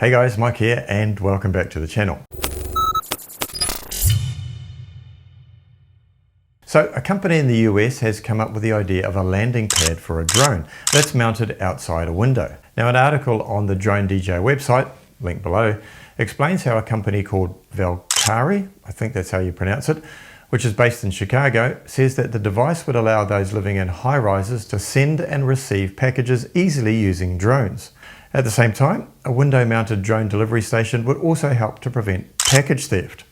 Hey guys, Mike here and welcome back to the channel. So a company in the US has come up with the idea of a landing pad for a drone that's mounted outside a window. Now an article on the Drone DJI website, link below, explains how a company called Valkyrie, I think that's how you pronounce it, which is based in Chicago, says that the device would allow those living in high rises to send and receive packages easily using drones. At the same time, a window-mounted drone delivery station would also help to prevent package theft.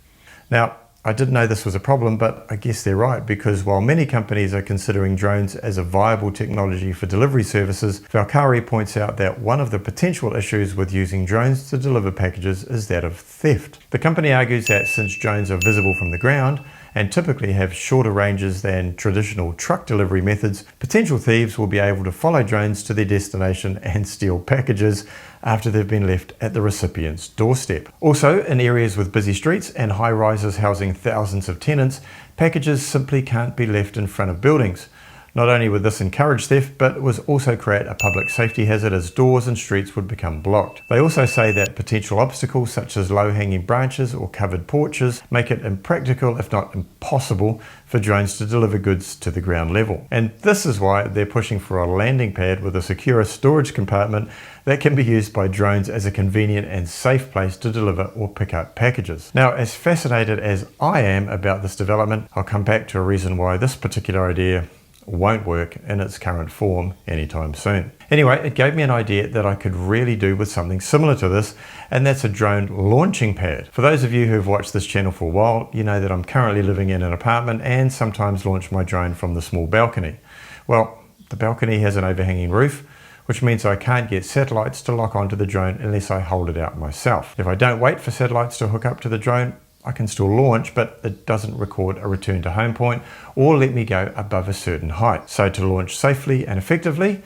Now, I didn't know this was a problem, but I guess they're right, because while many companies are considering drones as a viable technology for delivery services, Valkyrie points out that one of the potential issues with using drones to deliver packages is that of theft. The company argues that since drones are visible from the ground and typically have shorter ranges than traditional truck delivery methods, potential thieves will be able to follow drones to their destination and steal packages after they've been left at the recipient's doorstep. Also, in areas with busy streets and high rises housing thousands of tenants, packages simply can't be left in front of buildings. Not only would this encourage theft, but it would also create a public safety hazard as doors and streets would become blocked. They also say that potential obstacles such as low-hanging branches or covered porches make it impractical, if not impossible, for drones to deliver goods to the ground level. And this is why they're pushing for a landing pad with a secure storage compartment that can be used by drones as a convenient and safe place to deliver or pick up packages. Now, as fascinated as I am about this development, I'll come back to a reason why this particular idea won't work in its current form anytime soon. Anyway, it gave me an idea that I could really do with something similar to this, and that's a drone launching pad. For those of you who've watched this channel for a while, you know that I'm currently living in an apartment and sometimes launch my drone from the small balcony. Well, the balcony has an overhanging roof, which means I can't get satellites to lock onto the drone unless I hold it out myself. If I don't wait for satellites to hook up to the drone, I can still launch, but it doesn't record a return to home point or let me go above a certain height. So to launch safely and effectively,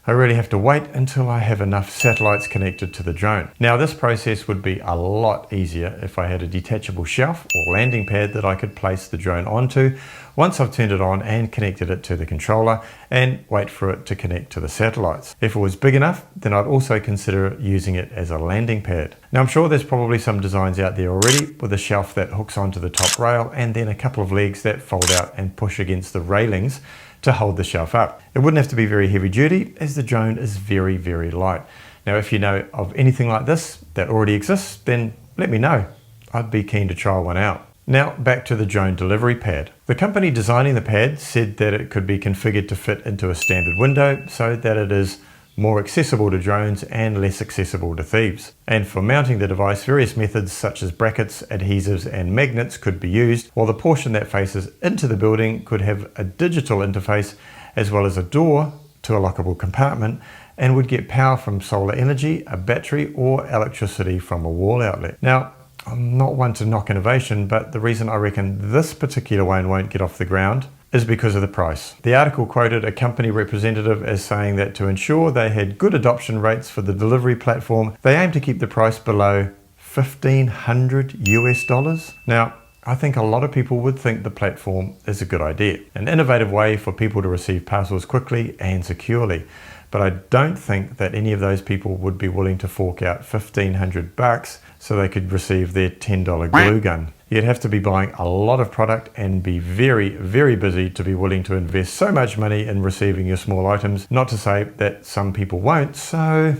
I really have to wait until I have enough satellites connected to the drone. Now this process would be a lot easier if I had a detachable shelf or landing pad that I could place the drone onto once I've turned it on and connected it to the controller and wait for it to connect to the satellites. If it was big enough, then I'd also consider using it as a landing pad. Now I'm sure there's probably some designs out there already with a shelf that hooks onto the top rail and then a couple of legs that fold out and push against the railings to hold the shelf up. It wouldn't have to be very heavy duty as the drone is very, very light. Now if you know of anything like this that already exists, then let me know. I'd be keen to try one out. Now back to the drone delivery pad. The company designing the pad said that it could be configured to fit into a standard window so that it is more accessible to drones and less accessible to thieves. And for mounting the device, various methods such as brackets, adhesives and magnets could be used, while the portion that faces into the building could have a digital interface as well as a door to a lockable compartment and would get power from solar energy, a battery or electricity from a wall outlet. Now, I'm not one to knock innovation, but the reason I reckon this particular one won't get off the ground is because of the price. The article quoted a company representative as saying that to ensure they had good adoption rates for the delivery platform, they aim to keep the price below $1,500 US. Now, I think a lot of people would think the platform is a good idea, an innovative way for people to receive parcels quickly and securely. But I don't think that any of those people would be willing to fork out $1,500 so they could receive their $10 glue gun. You'd have to be buying a lot of product and be very, very busy to be willing to invest so much money in receiving your small items. Not to say that some people won't, so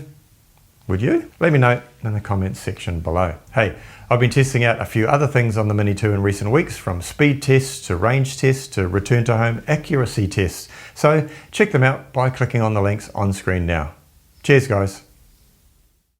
would you? Let me know in the comments section below. Hey, I've been testing out a few other things on the Mini 2 in recent weeks, from speed tests to range tests to return to home accuracy tests. So check them out by clicking on the links on screen now. Cheers guys.